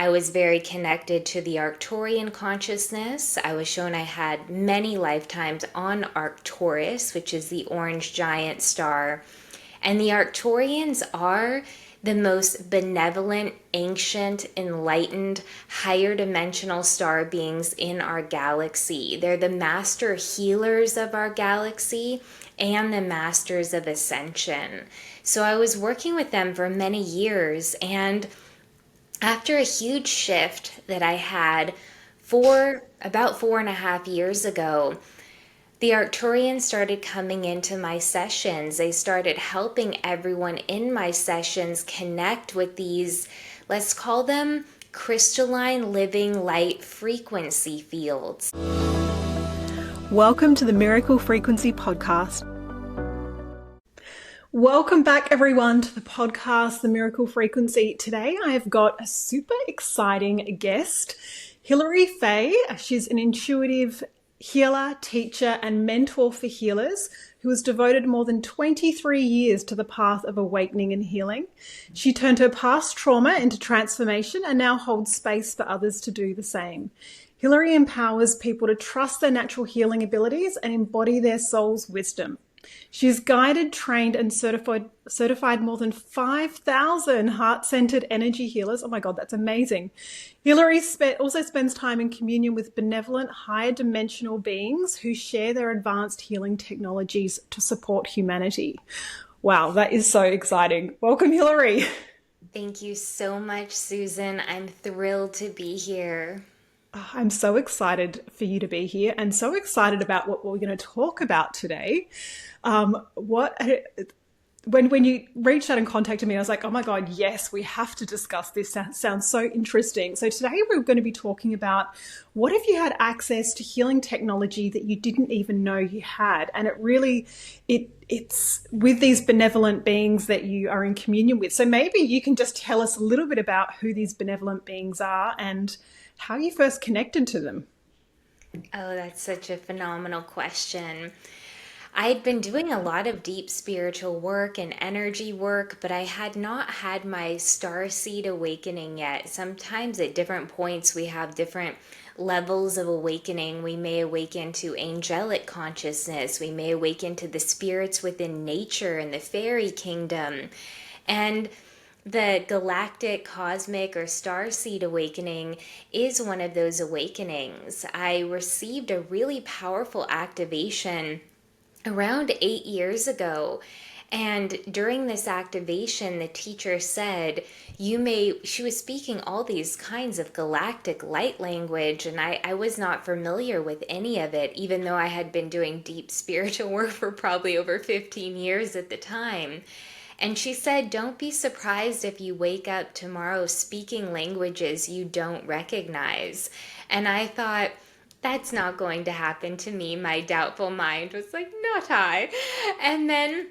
I was very connected to the Arcturian consciousness. I was shown I had many lifetimes on Arcturus, which is the orange giant star. And the Arcturians are the most benevolent, ancient, enlightened, higher dimensional star beings in our galaxy. They're the master healers of our galaxy and the masters of ascension. So I was working with them for many years, and after a huge shift that I had about 4.5 years ago, the Arcturians started coming into my sessions. They started helping everyone in my sessions connect with these, let's call them crystalline living light frequency fields. Welcome to the Miracle Frequency Podcast. Welcome back, everyone, to the podcast, The Miracle Frequency. Today, I have got a super exciting guest, Hilary Faye. She's an intuitive healer, teacher, and mentor for healers who has devoted more than 23 years to the path of awakening and healing. She turned her past trauma into transformation and now holds space for others to do the same. Hilary empowers people to trust their natural healing abilities and embody their soul's wisdom. She's guided, trained, and certified more than 5,000 heart-centered energy healers. Oh my God, that's amazing. Hilary also spends time in communion with benevolent, higher dimensional beings who share their advanced healing technologies to support humanity. Wow, that is so exciting. Welcome, Hilary. Thank you so much, Susan. I'm thrilled to be here. I'm so excited for you to be here and so excited about what we're going to talk about today. When you reached out and contacted me, I was like, oh my God, yes, we have to discuss this. That sounds so interesting. So today we're going to be talking about what if you had access to healing technology that you didn't even know you had? And it's with these benevolent beings that you are in communion with. So maybe you can just tell us a little bit about who these benevolent beings are and how you first connected to them. Oh, that's such a phenomenal question. I'd been doing a lot of deep spiritual work and energy work, but I had not had my starseed awakening yet. Sometimes at different points, we have different levels of awakening. We may awaken to angelic consciousness. We may awaken to the spirits within nature and the fairy kingdom. And the galactic, cosmic, or starseed awakening is one of those awakenings. I received a really powerful activation around 8 years ago. And during this activation, the teacher said, she was speaking all these kinds of galactic light language, and I was not familiar with any of it, even though I had been doing deep spiritual work for probably over 15 years at the time. And she said, don't be surprised if you wake up tomorrow speaking languages you don't recognize. And I thought, that's not going to happen to me. My doubtful mind was like, not I. And then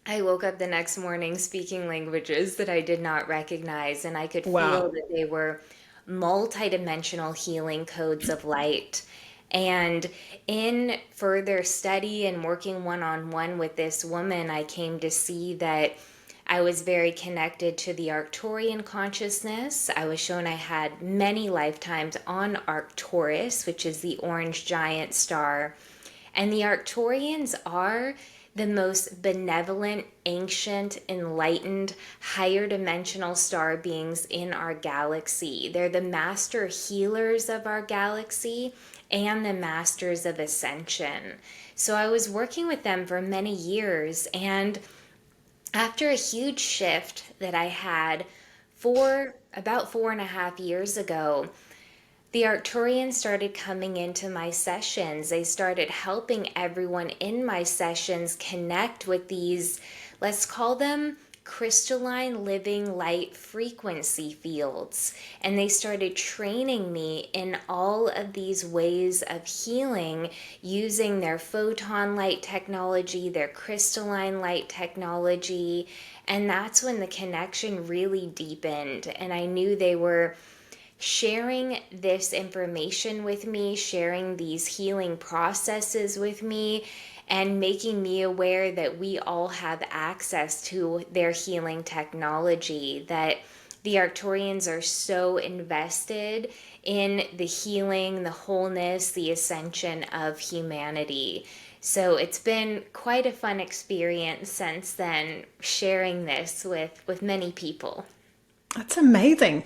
I woke up the next morning speaking languages that I did not recognize, and I could feel Wow. that they were multidimensional healing codes of light. And in further study and working one-on-one with this woman, I came to see that I was very connected to the Arcturian consciousness. I was shown I had many lifetimes on Arcturus, which is the orange giant star. And the Arcturians are the most benevolent, ancient, enlightened, higher dimensional star beings in our galaxy. They're the master healers of our galaxy and the masters of ascension. So I was working with them for many years, and after a huge shift that I had about 4.5 years ago, the Arcturians started coming into my sessions. They started helping everyone in my sessions connect with these, let's call them crystalline living light frequency fields. And they started training me in all of these ways of healing using their photon light technology, their crystalline light technology. And that's when the connection really deepened. And I knew they were sharing this information with me, sharing these healing processes with me, and making me aware that we all have access to their healing technology, that the Arcturians are so invested in the healing, the wholeness, the ascension of humanity. So it's been quite a fun experience since then, sharing this with many people. That's amazing.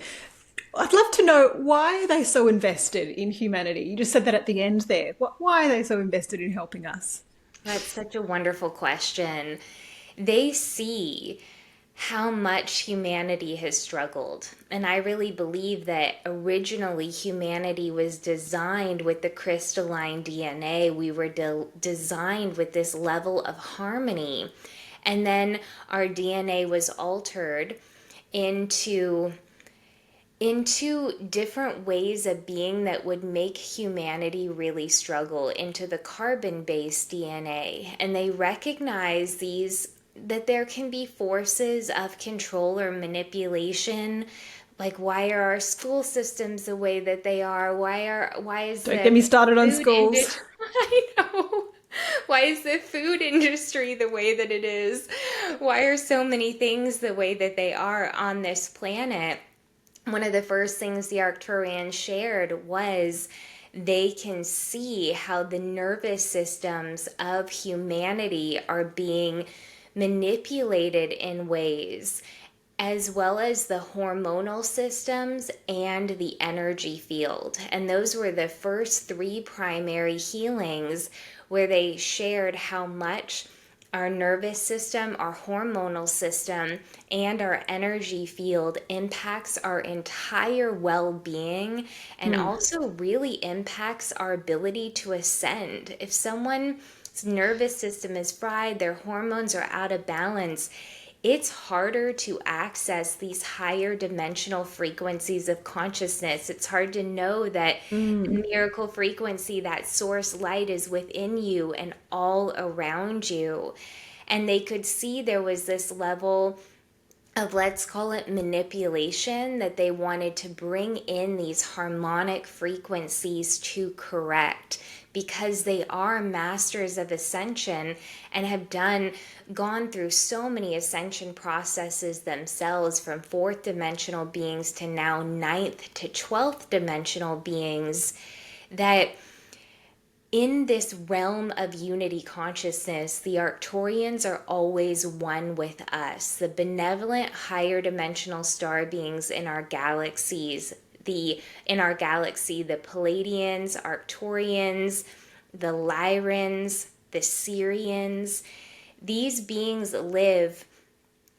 I'd love to know, why are they so invested in humanity? You just said that at the end there. Why are they so invested in helping us? That's such a wonderful question. They see how much humanity has struggled. And I really believe that originally humanity was designed with the crystalline DNA. We were designed with this level of harmony. And then our DNA was altered into different ways of being that would make humanity really struggle, into the carbon-based DNA. And they recognize that there can be forces of control or manipulation. Like, why are our school systems the way that they are? Why is Don't get me the started on food schools. industry I know. Why is the food industry the way that it is? Why are so many things the way that they are on this planet? One of the first things the Arcturians shared was they can see how the nervous systems of humanity are being manipulated in ways, as well as the hormonal systems and the energy field. And those were the first three primary healings, where they shared how much our nervous system, our hormonal system, and our energy field impacts our entire well-being, and also really impacts our ability to ascend. If someone's nervous system is fried, their hormones are out of balance, it's harder to access these higher dimensional frequencies of consciousness. It's hard to know that the miracle frequency, that source light, is within you and all around you. And they could see there was this level of, let's call it, manipulation, that they wanted to bring in these harmonic frequencies to correct, because they are masters of ascension and have gone through so many ascension processes themselves, from fourth dimensional beings to now ninth to 12th dimensional beings, that in this realm of unity consciousness, the Arcturians are always one with us, the benevolent higher dimensional star beings in our galaxies. The Palladians, Arcturians, the Lyrans, the Syrians. These beings live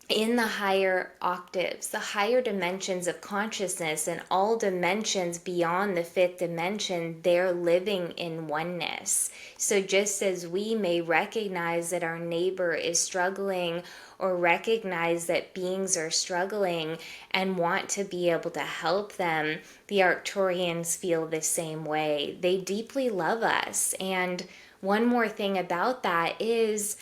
in the higher octaves, the higher dimensions of consciousness, and all dimensions beyond the fifth dimension, they're living in oneness. So just as we may recognize that our neighbor is struggling, or recognize that beings are struggling and want to be able to help them, the Arcturians feel the same way. They deeply love us. And one more thing about that is,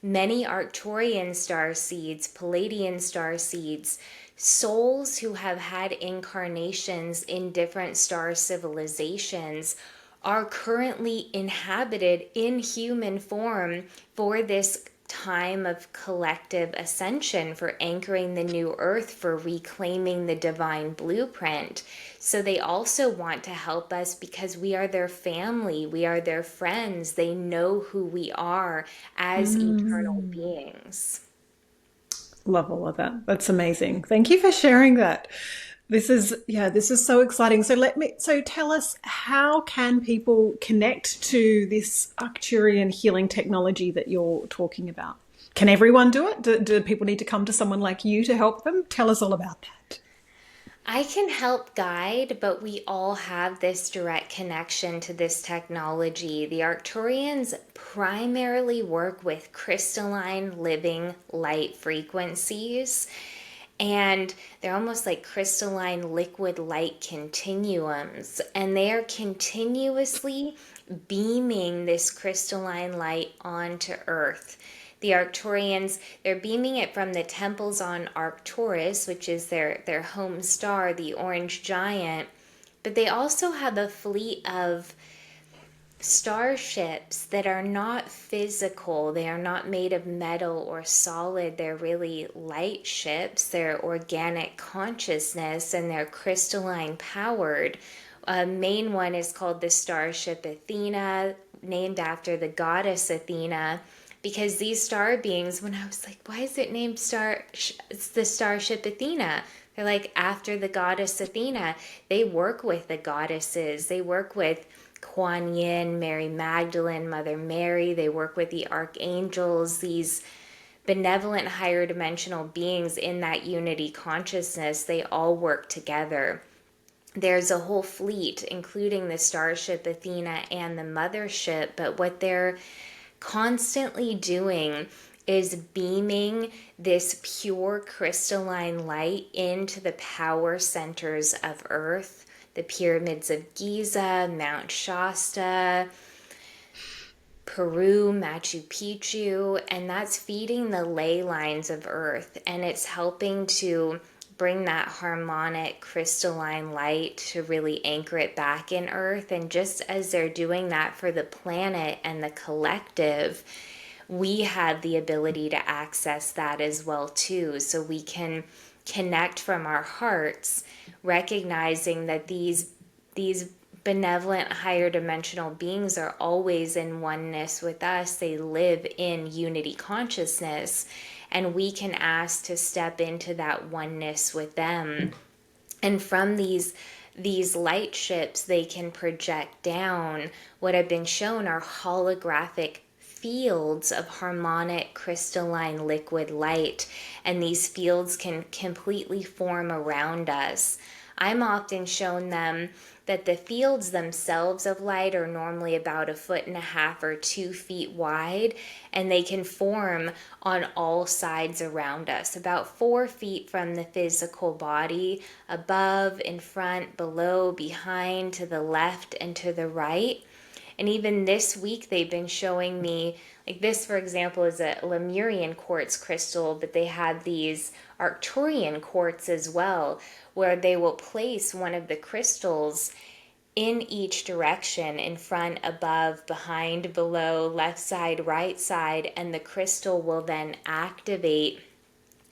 many Arcturian starseeds, Palladian starseeds, souls who have had incarnations in different star civilizations, are currently inhabited in human form for this time of collective ascension, for anchoring the new earth, for reclaiming the divine blueprint. So they also want to help us because we are their family, we are their friends. They know who we are as eternal beings. Love all of that. That's amazing. Thank you for sharing that. This is so exciting. So tell us, how can people connect to this Arcturian healing technology that you're talking about? Can everyone do it? Do people need to come to someone like you to help them? Tell us all about that. I can help guide, but we all have this direct connection to this technology. The Arcturians primarily work with crystalline living light frequencies, and they're almost like crystalline liquid light continuums, and they are continuously beaming this crystalline light onto Earth. The Arcturians, they're beaming it from the temples on Arcturus, which is their home star, the orange giant, but they also have a fleet of starships that are not physical. They are not made of metal or solid. They're really light ships. They're organic consciousness and they're crystalline powered. A main one is called the Starship Athena, named after the goddess Athena. Because these star beings, when I was like, why is it named it's the Starship Athena? They're like, after the goddess Athena. They work with the goddesses. They work with Kuan Yin, Mary Magdalene, Mother Mary. They work with the archangels, these benevolent higher dimensional beings in that unity consciousness. They all work together. There's a whole fleet, including the Starship Athena and the Mothership, but what they're constantly doing is beaming this pure crystalline light into the power centers of Earth, the pyramids of Giza, Mount Shasta, Peru, Machu Picchu, and that's feeding the ley lines of Earth, and it's helping to bring that harmonic crystalline light to really anchor it back in Earth. And just as they're doing that for the planet and the collective, we have the ability to access that as well too, so we can connect from our hearts, recognizing that these benevolent higher dimensional beings are always in oneness with us. They live in unity consciousness, and we can ask to step into that oneness with them. And from these light ships, they can project down what have been shown are holographic fields of harmonic crystalline liquid light, and these fields can completely form around us. I'm often shown them that the fields themselves of light are normally about 1.5 feet or 2 feet wide, and they can form on all sides around us, about 4 feet from the physical body, above, in front, below, behind, to the left, and to the right. And even this week, they've been showing me, like this, for example, is a Lemurian quartz crystal, but they have these Arcturian quartz as well, where they will place one of the crystals in each direction, in front, above, behind, below, left side, right side, and the crystal will then activate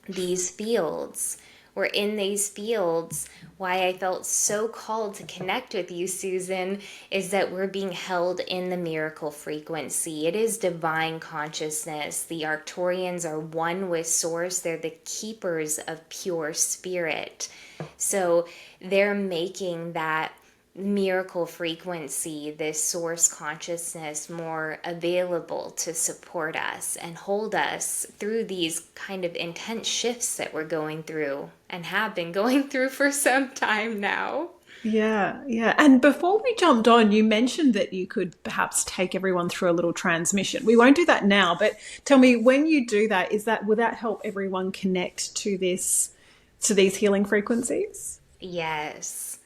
these fields. We're in these fields. Why I felt so called to connect with you, Susan, is that we're being held in the miracle frequency. It is divine consciousness. The Arcturians are one with Source. They're the keepers of pure spirit. So they're making that miracle frequency, this source consciousness, more available to support us and hold us through these kind of intense shifts that we're going through and have been going through for some time now. Yeah, yeah. And before we jumped on, you mentioned that you could perhaps take everyone through a little transmission. We won't do that now, but tell me, when you do that, will that help everyone connect to these healing frequencies? Yes.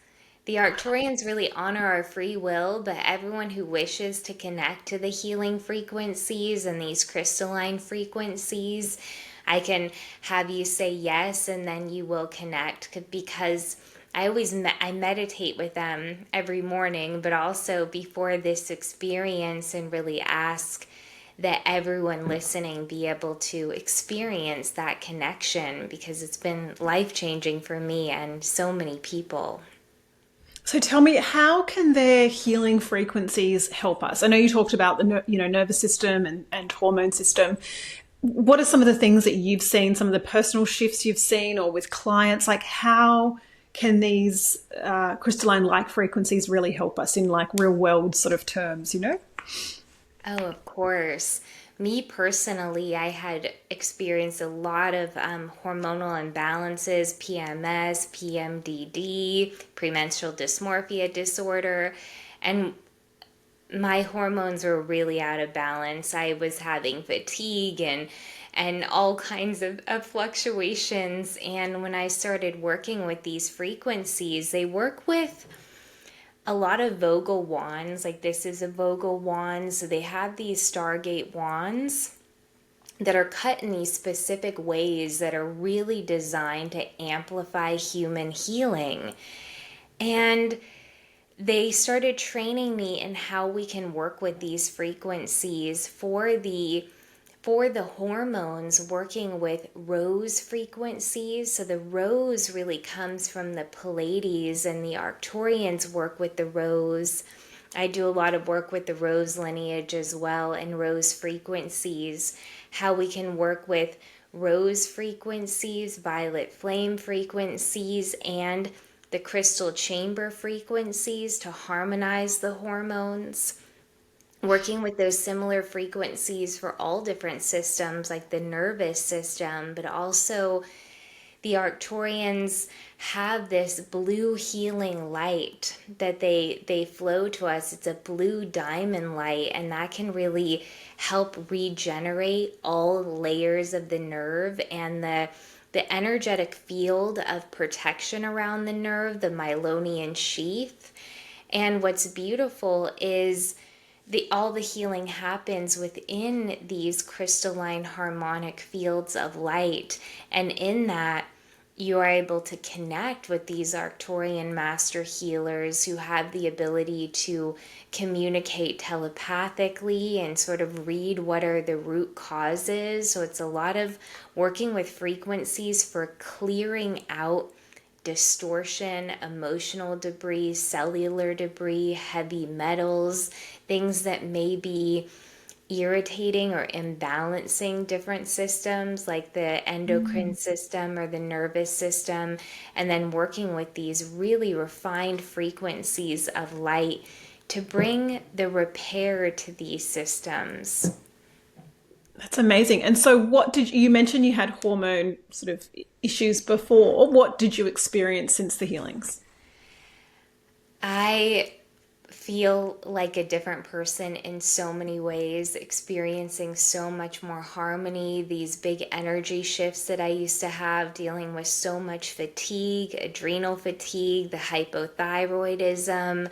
The Arcturians really honor our free will, but everyone who wishes to connect to the healing frequencies and these crystalline frequencies, I can have you say yes, and then you will connect, because I meditate with them every morning, but also before this experience, and really ask that everyone listening be able to experience that connection, because it's been life-changing for me and so many people. So tell me, how can their healing frequencies help us? I know you talked about the nervous system and hormone system. What are some of the things that you've seen, some of the personal shifts you've seen, or with clients? Like, how can these crystalline light frequencies really help us in like real world sort of terms, you know? Oh, of course. Me personally, I had experienced a lot of hormonal imbalances, PMS, PMDD, premenstrual dysmorphia disorder, and my hormones were really out of balance. I was having fatigue and all kinds of fluctuations. And when I started working with these frequencies, they work with a lot of Vogel wands. Like this is a Vogel wand. So they have these Stargate wands that are cut in these specific ways that are really designed to amplify human healing. And they started training me in how we can work with these frequencies for the hormones, working with rose frequencies. So the rose really comes from the Pleiades, and the Arcturians work with the rose. I do a lot of work with the rose lineage as well, and rose frequencies, how we can work with rose frequencies, violet flame frequencies, and the crystal chamber frequencies to harmonize the hormones. Working with those similar frequencies for all different systems, like the nervous system, but also the Arcturians have this blue healing light that they flow to us. It's a blue diamond light, and that can really help regenerate all layers of the nerve and the energetic field of protection around the nerve, the myelonian sheath. And what's beautiful is all the healing happens within these crystalline harmonic fields of light. And in that, you are able to connect with these Arcturian master healers who have the ability to communicate telepathically and sort of read what are the root causes. So it's a lot of working with frequencies for clearing out distortion, emotional debris, cellular debris, heavy metals, things that may be irritating or imbalancing different systems like the endocrine system or the nervous system, and then working with these really refined frequencies of light to bring the repair to these systems. That's amazing. And so, what did you mention you had hormone sort of issues before? What did you experience since the healings? I feel like a different person in so many ways, experiencing so much more harmony, these big energy shifts that I used to have, dealing with so much fatigue, adrenal fatigue, the hypothyroidism.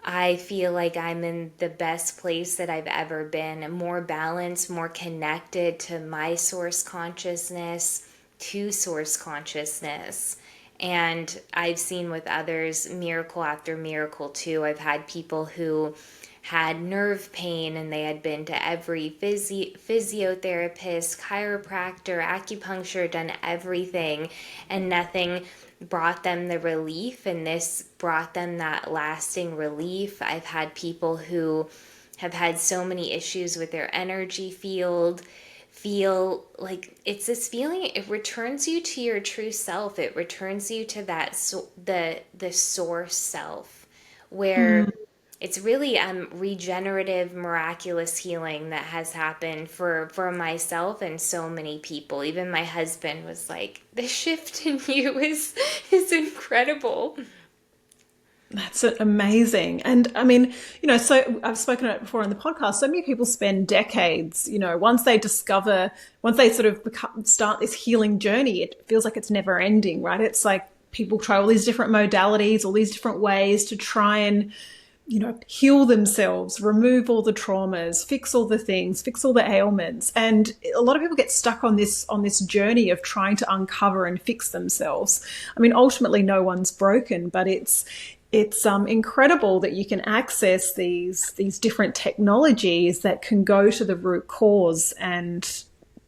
I feel like I'm in the best place that I've ever been, more balanced, more connected to my source consciousness, to source consciousness. And I've seen with others miracle after miracle too. I've had people who had nerve pain and they had been to every physiotherapist, chiropractor, acupuncture, done everything, and nothing brought them the relief, and this brought them that lasting relief. I've had people who have had so many issues with their energy field feel like it's this feeling. It returns you to your true self. It returns you to that the source self, where it's really regenerative, miraculous healing that has happened for myself and so many people. Even my husband was like, the shift in you is incredible. That's amazing. And I mean, so I've spoken about it before on the podcast. So many people spend decades, once they sort of start this healing journey, it feels like it's never ending, right? It's like people try all these different modalities, all these different ways to try and, heal themselves, remove all the traumas, fix all the things, fix all the ailments. And a lot of people get stuck on this journey of trying to uncover and fix themselves. I mean, ultimately no one's broken, but it's incredible that you can access these different technologies that can go to the root cause and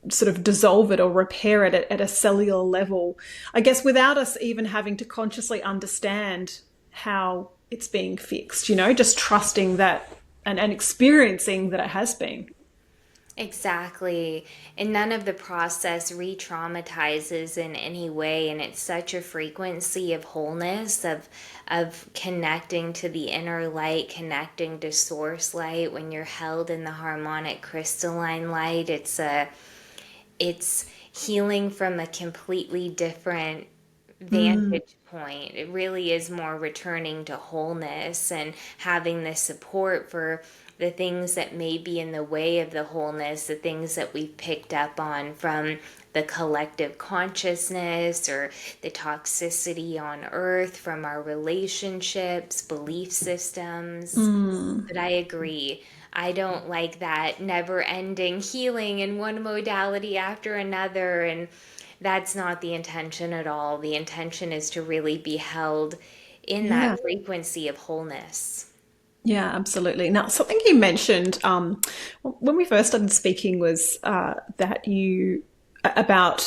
sort of dissolve it or repair it at a cellular level, I guess, without us even having to consciously understand how it's being fixed, just trusting that and experiencing that it has been. Exactly. And none of the process re traumatizes in any way. And it's such a frequency of wholeness, of connecting to the inner light, connecting to source light. When you're held in the harmonic crystalline light, it's healing from a completely different vantage point. It really is more returning to wholeness and having the support for the things that may be in the way of the wholeness, the things that we've picked up on from the collective consciousness or the toxicity on earth from our relationships, belief systems. But I agree. I don't like that never ending healing in one modality after another. And that's not the intention at all. The intention is to really be held in Yeah. that frequency of wholeness. Yeah, absolutely. Now, something you mentioned when we first started speaking was that you about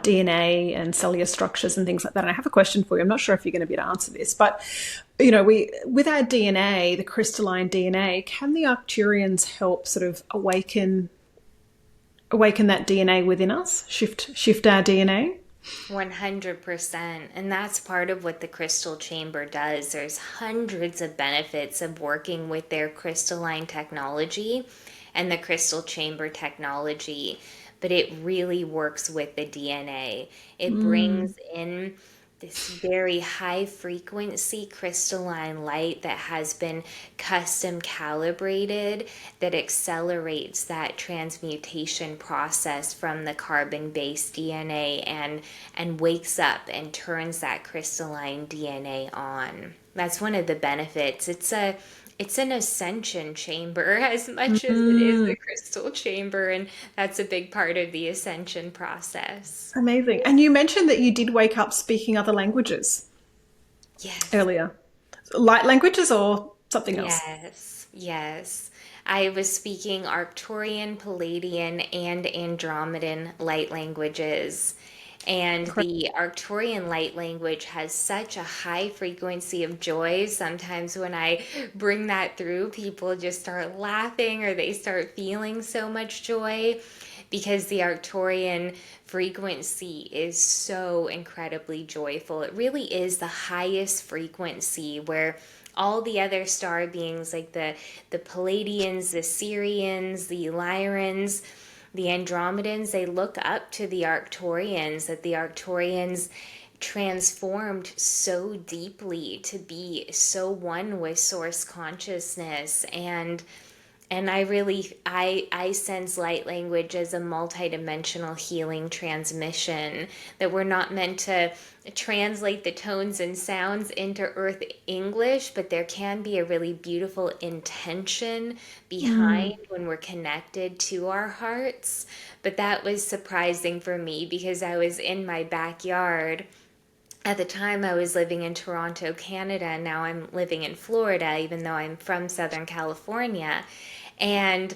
DNA and cellular structures and things like that. And I have a question for you. I'm not sure if you're going to be able to answer this, but we with our DNA, the crystalline DNA, can the Arcturians help sort of awaken that DNA within us, shift our DNA? 100%. And that's part of what the crystal chamber does. There's hundreds of benefits of working with their crystalline technology and the crystal chamber technology, but it really works with the DNA. It brings in this very high frequency crystalline light that has been custom calibrated that accelerates that transmutation process from the carbon based DNA and wakes up and turns that crystalline DNA on. That's one of the benefits. It's an ascension chamber as much as it is a crystal chamber, and that's a big part of the ascension process. Amazing. And you mentioned that you did wake up speaking other languages Yes. earlier. Light languages or something else? Yes, yes. I was speaking Arcturian, Palladian, and Andromedan light languages. And the Arcturian light language has such a high frequency of joy. Sometimes when I bring that through, people just start laughing or they start feeling so much joy because the Arcturian frequency is so incredibly joyful. It really is the highest frequency where all the other star beings like the Palladians, the Syrians, the Lyrans, the Andromedans, they look up to the Arcturians, that the Arcturians transformed so deeply to be so one with source consciousness. And I sense light language as a multidimensional healing transmission, that we're not meant to translate the tones and sounds into earth English, but there can be a really beautiful intention behind when we're connected to our hearts. But that was surprising for me because I was in my backyard. At the time, I was living in Toronto, Canada, and now I'm living in Florida, even though I'm from Southern California. And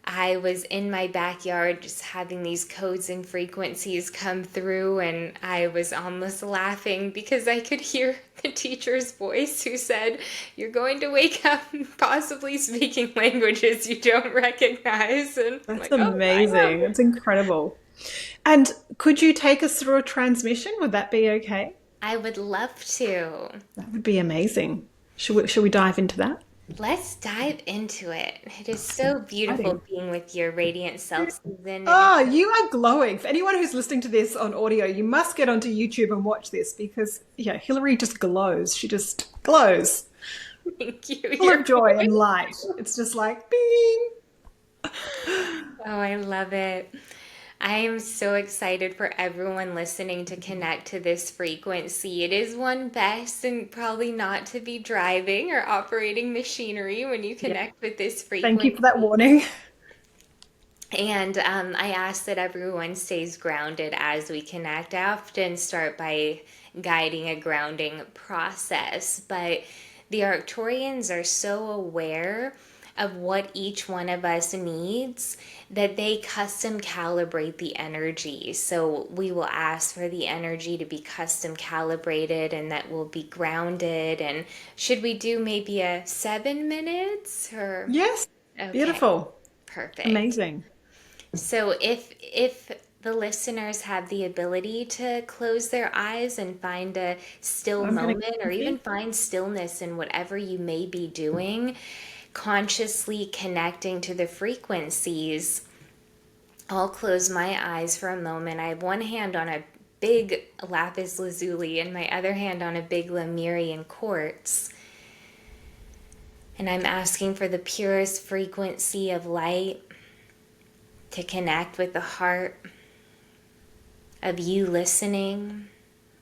I was in my backyard just having these codes and frequencies come through, and I was almost laughing because I could hear the teacher's voice who said, "You're going to wake up possibly speaking languages you don't recognize." And I'm That's like, "Oh, I amazing. know." That's incredible. And could you take us through a transmission? Would that be okay? I would love to. That would be amazing. Should we dive into that? Let's dive into it. It is so beautiful Exciting. being with your radiant self, Susan. It is. Oh, you are glowing. For anyone who's listening to this on audio, you must get onto YouTube and watch this because, yeah, Hilary just glows. She just glows, Thank you. full Your of joy and voice. light. It's just like, bing. Oh, I love it. I am so excited for everyone listening to connect to this frequency. It is one best and probably not to be driving or operating machinery when you Yeah, connect with this thank you for that frequency. warning. And I ask that everyone stays grounded as we connect. I often start by guiding a grounding process, but the Arcturians are so aware of what each one of us needs that they custom calibrate the energy. So we will ask for the energy to be custom calibrated and that will be grounded. And should we do maybe a 7 minutes or? Yes, Okay, beautiful. perfect. Amazing. So if the listeners have the ability to close their eyes and find a still I'm going to moment or even comfy. find stillness in whatever you may be doing, consciously connecting to the frequencies, I'll close my eyes for a moment. I have one hand on a big lapis lazuli and my other hand on a big Lemurian quartz. And I'm asking for the purest frequency of light to connect with the heart of you listening,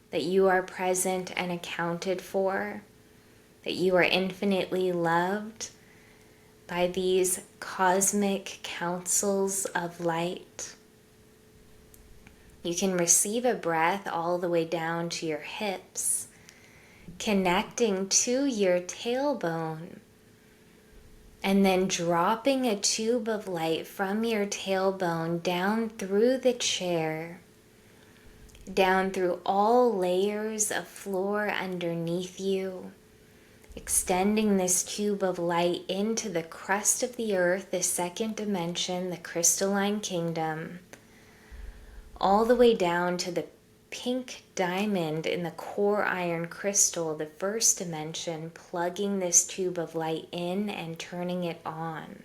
that you are present and accounted for, that you are infinitely loved by these cosmic councils of light. You can receive a breath all the way down to your hips, connecting to your tailbone, and then dropping a tube of light from your tailbone down through the chair, down through all layers of floor underneath you, extending this tube of light into the crust of the earth, the second dimension, the crystalline kingdom, all the way down to the pink diamond in the core iron crystal, the first dimension, plugging this tube of light in and turning it on.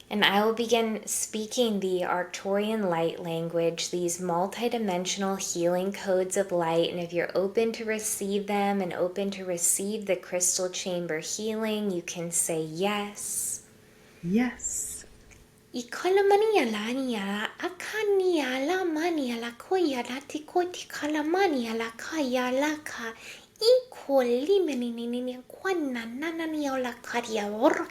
And I will begin speaking the Arcturian light language, these multidimensional healing codes of light. And if you're open to receive them and open to receive the crystal chamber healing, you can say yes. Yes. Ikalamaniala akaniala maniala koyala tikoti kalamaniala kayala ka ikolimeni kwana nananiola kariaor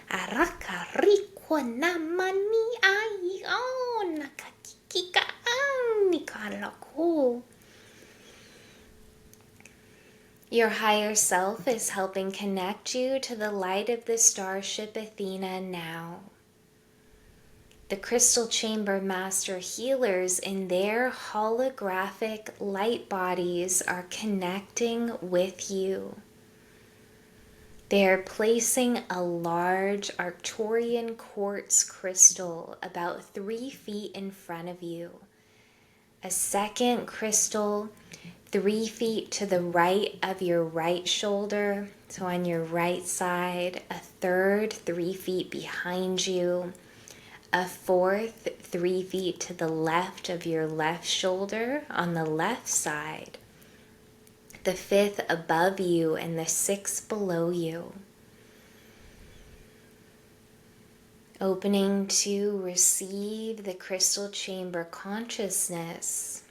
araka riko namani ai on kakika anikala ko. Your higher self is helping connect you to the light of the starship Athena now. The crystal chamber master healers in their holographic light bodies are connecting with you. They are placing a large Arcturian quartz crystal about 3 feet in front of you. A second crystal 3 feet to the right of your right shoulder, so on your right side. A third 3 feet behind you. A fourth 3 feet to the left of your left shoulder on the left side. The fifth above you and the sixth below you. Opening to receive the crystal chamber consciousness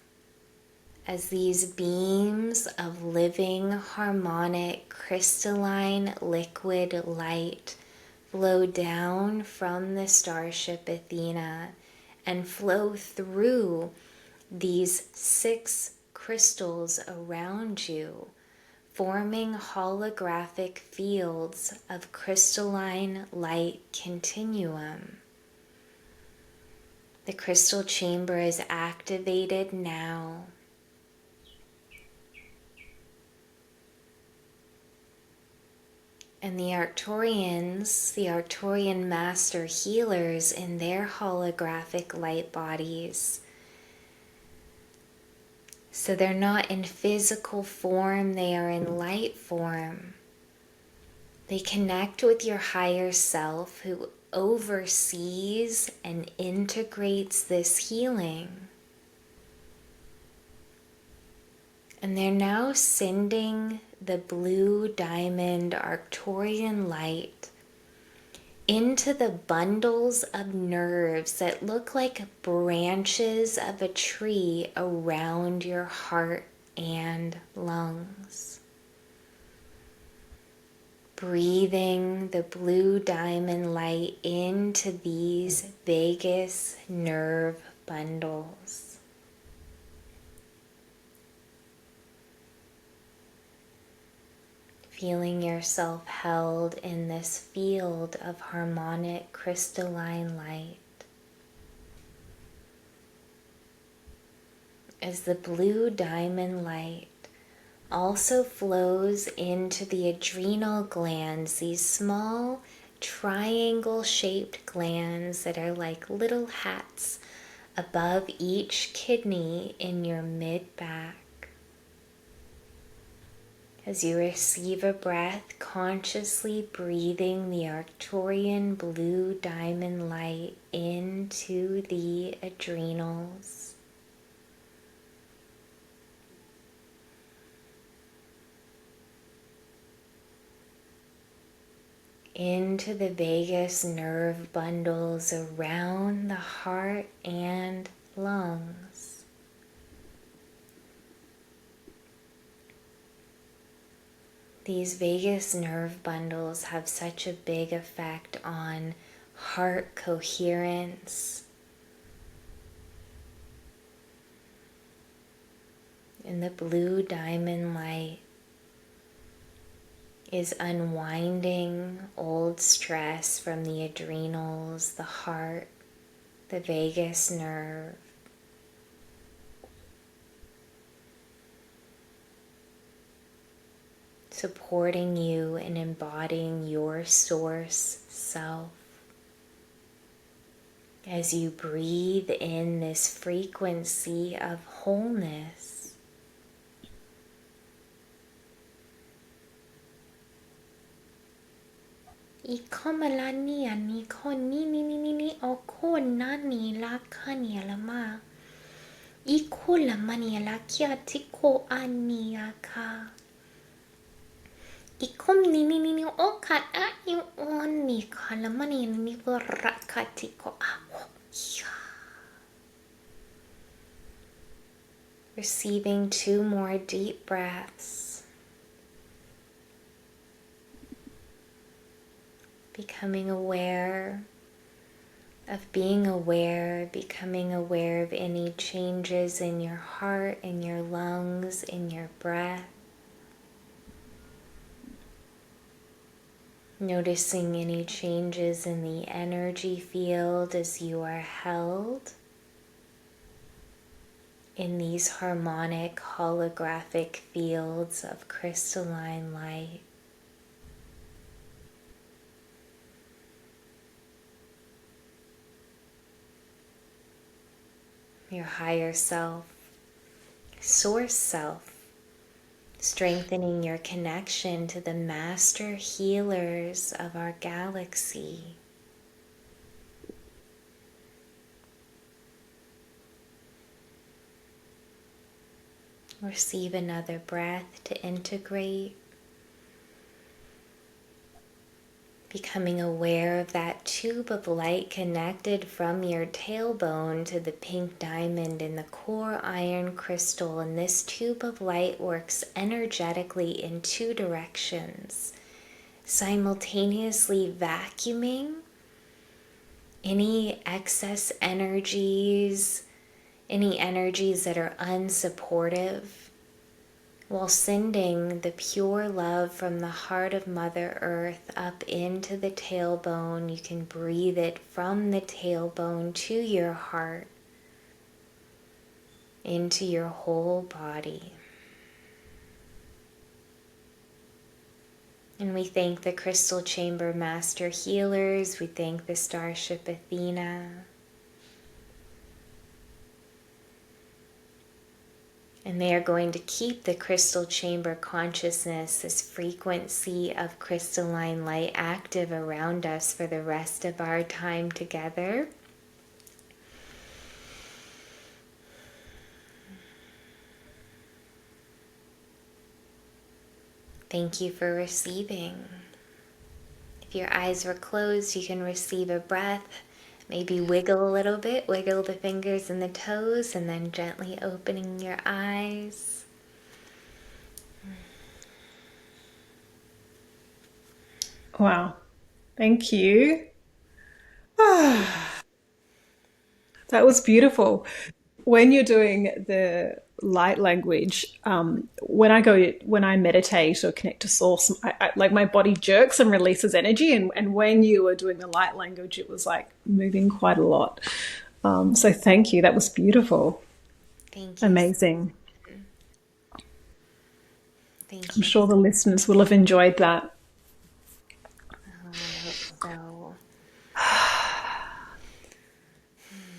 as these beams of living, harmonic, crystalline, liquid light flow down from the starship Athena and flow through these 6 crystals around you, forming holographic fields of crystalline light continuum. The crystal chamber is activated now. And the Arcturians, the Arcturian master healers in their holographic light bodies. So they're not in physical form, they are in light form. They connect with your higher self who oversees and integrates this healing. And they're now sending the blue diamond Arcturian light into the bundles of nerves that look like branches of a tree around your heart and lungs. Breathing the blue diamond light into these vagus nerve bundles. Feeling yourself held in this field of harmonic crystalline light. As the blue diamond light also flows into the adrenal glands, these small triangle-shaped glands that are like little hats above each kidney in your mid-back. As you receive a breath, consciously breathing the Arcturian blue diamond light into the adrenals. Into the vagus nerve bundles around the heart and lungs. These vagus nerve bundles have such a big effect on heart coherence, And the blue diamond light is unwinding old stress from the adrenals, the heart, the vagus nerve. Supporting you in embodying your source self. As you breathe in this frequency of wholeness, ikomalani ani koni ni o konani la kani alama ikula mani la kia tiko ani aka ikom ni o ka a you oni kala mani ni rakatiko a. Receiving 2 more deep breaths. Becoming aware of being aware, becoming aware of any changes in your heart, in your lungs, in your breath. Noticing any changes in the energy field as you are held in these harmonic holographic fields of crystalline light. Your higher self, source self, strengthening your connection to the master healers of our galaxy. Receive another breath to integrate. Becoming aware of that tube of light connected from your tailbone to the pink diamond in the core iron crystal. And this tube of light works energetically in 2 directions, simultaneously vacuuming any excess energies, any energies that are unsupportive, while sending the pure love from the heart of Mother Earth up into the tailbone. You can breathe it from the tailbone to your heart, into your whole body. And we thank the Crystal Chamber Master Healers. We thank the Starship Athena. And they are going to keep the crystal chamber consciousness, this frequency of crystalline light, active around us for the rest of our time together. Thank you for receiving. If your eyes were closed, you can receive a breath. Maybe wiggle a little bit, wiggle the fingers and the toes, and then gently opening your eyes. Wow. Thank you. That was beautiful. When you're doing the light language, when I meditate or connect to source, like my body jerks and releases energy. And when you were doing the light language, it was like moving quite a lot. So thank you. That was beautiful. Thank you. Amazing. Thank I'm you. sure the listeners will have enjoyed that. Oh, I hope so.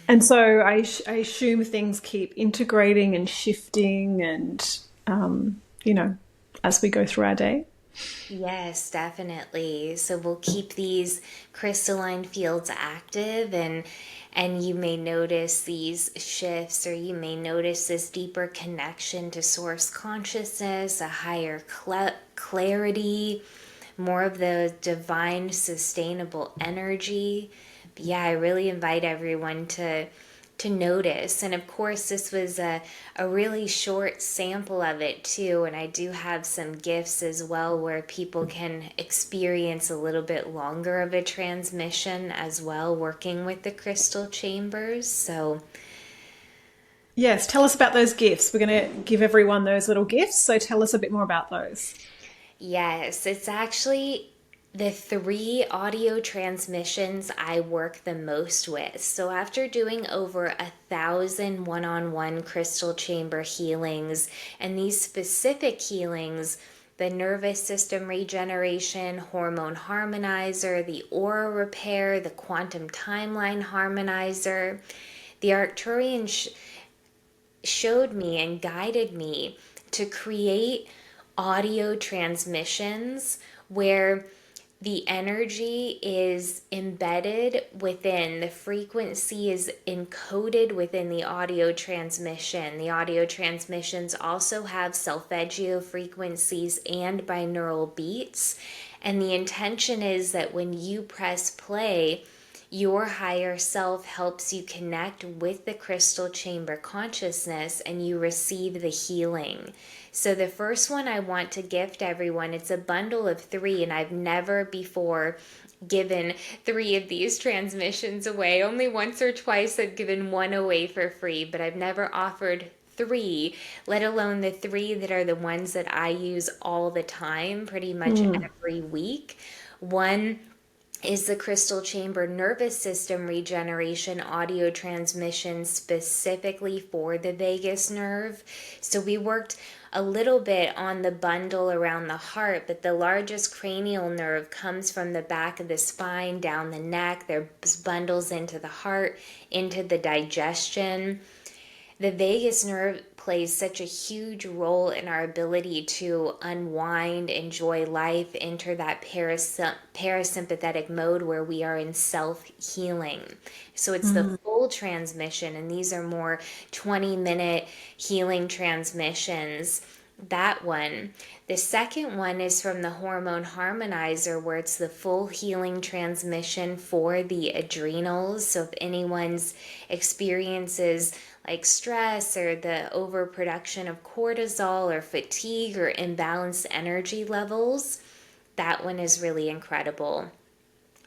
And so I assume things keep integrating and shifting and, as we go through our day. Yes, definitely. So we'll keep these crystalline fields active, and you may notice these shifts, or you may notice this deeper connection to source consciousness, a higher clarity, more of the divine sustainable energy. But yeah, I really invite everyone to notice. And of course, this was a really short sample of it too. And I do have some gifts as well where people can experience a little bit longer of a transmission as well, working with the crystal chambers. So Yes, tell us about those gifts. We're going to give everyone those little gifts. So tell us a bit more about those. Yes, it's actually the three audio transmissions I work the most with. So, after doing over 1,000 one on one crystal chamber healings, and these specific healings, the nervous system regeneration, hormone harmonizer, the aura repair, the quantum timeline harmonizer, the Arcturian showed me and guided me to create audio transmissions where the energy is embedded within, the frequency is encoded within the audio transmission. The audio transmissions also have solfeggio frequencies and binaural beats. And the intention is that when you press play, your higher self helps you connect with the crystal chamber consciousness and you receive the healing. So, the first one I want to gift everyone, it's a bundle of three, and I've never before given three of these transmissions away. Only once or twice I've given one away for free, but I've never offered three, let alone the three that are the ones that I use all the time, pretty much every week. One is the crystal chamber nervous system regeneration audio transmission specifically for the vagus nerve. So we worked a little bit on the bundle around the heart, but the largest cranial nerve comes from the back of the spine down the neck. There's bundles into the heart, into the digestion. The vagus nerve plays such a huge role in our ability to unwind, enjoy life, enter that parasympathetic mode where we are in self-healing. So it's the full transmission, and these are more 20-minute healing transmissions. That one. The second one is from the hormone harmonizer, where it's the full healing transmission for the adrenals. So if anyone's experiences like stress or the overproduction of cortisol or fatigue or imbalanced energy levels, that one is really incredible.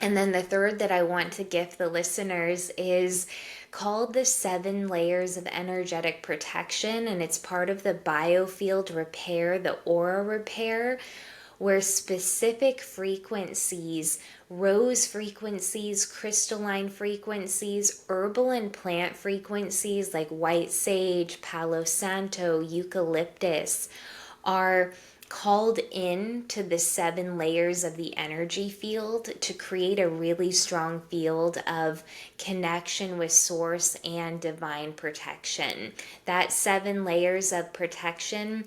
And then the third that I want to gift the listeners is called the 7 layers of energetic protection, and it's part of the biofield repair, the aura repair, where specific frequencies, rose frequencies, crystalline frequencies, herbal and plant frequencies like white sage, palo santo, eucalyptus, are called in to the 7 layers of the energy field to create a really strong field of connection with source and divine protection. That 7 layers of protection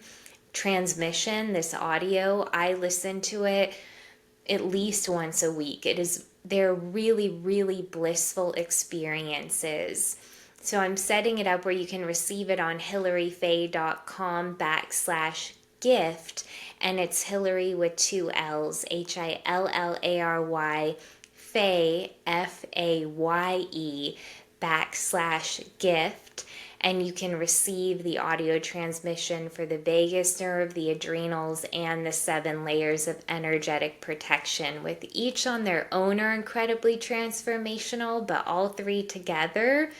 transmission, this audio, I listen to it at least once a week. They're really, really blissful experiences. So I'm setting it up where you can receive it on hillaryfaye.com/gift, and it's Hilary with 2 L's, HILLARY, Faye, FAYE /gift, and you can receive the audio transmission for the vagus nerve, the adrenals, and the 7 layers of energetic protection. With each on their own are incredibly transformational, but all three together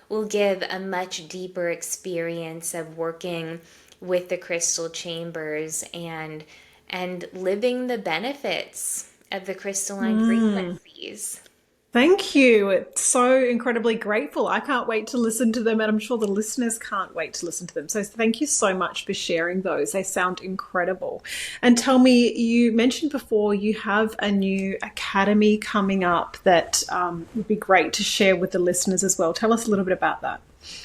will give a much deeper experience of working with the crystal chambers and living the benefits of the crystalline frequencies. Thank you. It's so incredibly grateful. I can't wait to listen to them, and I'm sure the listeners can't wait to listen to them. So thank you so much for sharing those. They sound incredible. And tell me, you mentioned before you have a new academy coming up that would be great to share with the listeners as well. Tell us a little bit about that.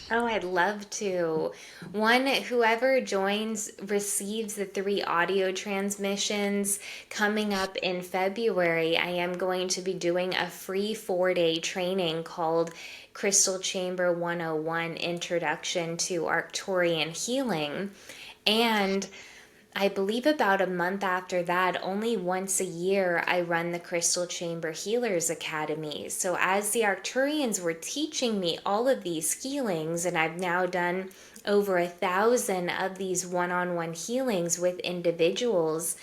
Oh, I'd love to. Whoever joins receives the 3 audio transmissions. Coming up in February, I am going to be doing a free 4-day training called Crystal Chamber 101 Introduction to Arcturian Healing. And I believe about a month after that, only once a year, I run the Crystal Chamber Healers Academy. So as the Arcturians were teaching me all of these healings, and I've now done over 1,000 of these one-on-one healings with individuals,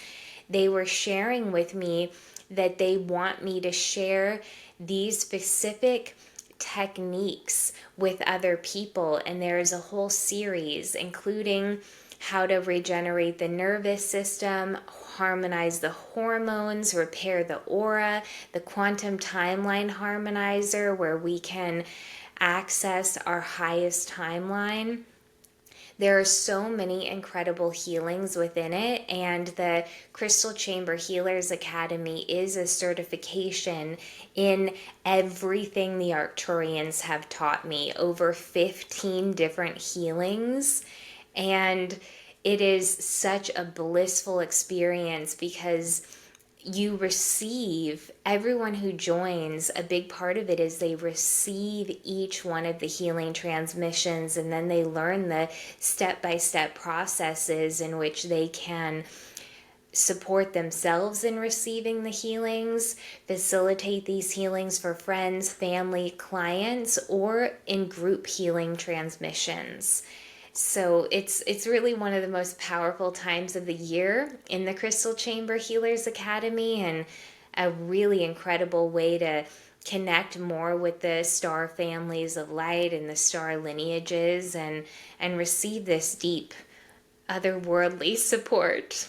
they were sharing with me that they want me to share these specific techniques with other people, and there is a whole series including how to regenerate the nervous system, harmonize the hormones, repair the aura, the quantum timeline harmonizer, where we can access our highest timeline. There are so many incredible healings within it, and the Crystal Chamber Healers Academy is a certification in everything the Arcturians have taught me, over 15 different healings. And it is such a blissful experience because you receive, everyone who joins, a big part of it is they receive each one of the healing transmissions, and then they learn the step-by-step processes in which they can support themselves in receiving the healings, facilitate these healings for friends, family, clients, or in group healing transmissions. So it's really one of the most powerful times of the year in the Crystal Chamber Healers Academy, and a really incredible way to connect more with the star families of light and the star lineages, and receive this deep otherworldly support.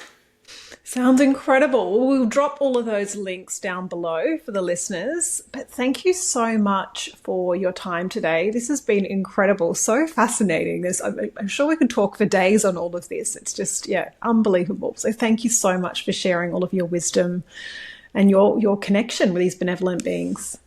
Sounds incredible. Well, we'll drop all of those links down below for the listeners. But thank you so much for your time today. This has been incredible, so fascinating. I'm sure we could talk for days on all of this. It's just, yeah, unbelievable. So thank you so much for sharing all of your wisdom and your connection with these benevolent beings.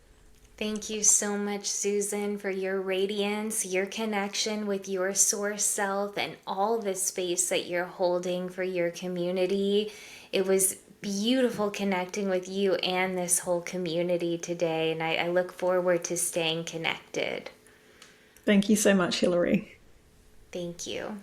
Thank you so much, Susan, for your radiance, your connection with your source self, and all the space that you're holding for your community. It was beautiful connecting with you and this whole community today, and I look forward to staying connected. Thank you so much, Hilary. Thank you.